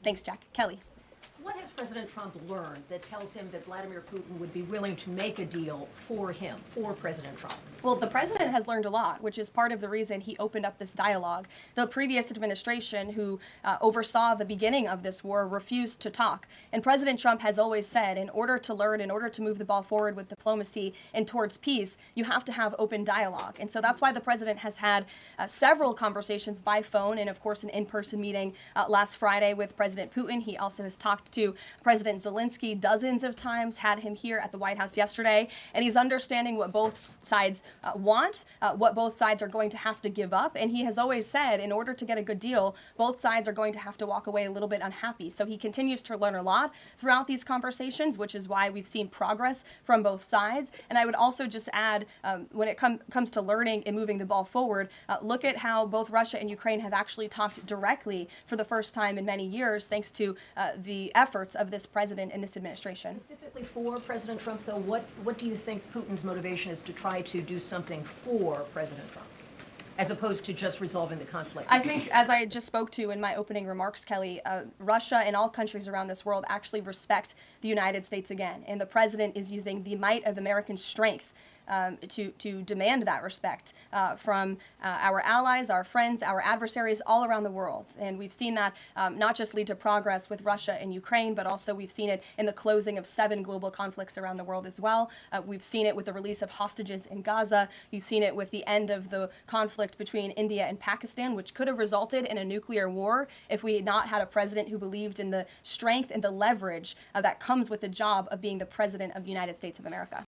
Thanks, Jack. Kelly. What has President Trump learned that tells him that Vladimir Putin would be willing to make a deal for him, for President Trump? Well, the president has learned a lot, which is part of the reason he opened up this dialogue. The previous administration, who oversaw the beginning of this war, refused to talk. And President Trump has always said, in order to learn, in order to move the ball forward with diplomacy and towards peace, you have to have open dialogue. And so that's why the president has had several conversations by phone and, of course, an in-person meeting last Friday with President Putin. He also has talked to President Zelensky dozens of times, had him here at the White House yesterday, and he's understanding what both sides want, what both sides are going to have to give up. And he has always said, in order to get a good deal, both sides are going to have to walk away a little bit unhappy. So he continues to learn a lot throughout these conversations, which is why we've seen progress from both sides. And I would also just add, when it comes to learning and moving the ball forward, look at how both Russia and Ukraine have actually talked directly for the first time in many years, thanks to the efforts of this president and this administration. Specifically for President Trump, though, what do you think Putin's motivation is to try to do something for President Trump, as opposed to just resolving the conflict? I think, as I just spoke to in my opening remarks, Kelly, Russia and all countries around this world actually respect the United States again. And the president is using the might of American strength to demand that respect from our allies, our friends, our adversaries all around the world. And we've seen that not just lead to progress with Russia and Ukraine, but also we've seen it in the closing of 7 global conflicts around the world as well. We've seen it with the release of hostages in Gaza. You've seen it with the end of the conflict between India and Pakistan, which could have resulted in a nuclear war if we had not had a president who believed in the strength and the leverage that comes with the job of being the president of the United States of America.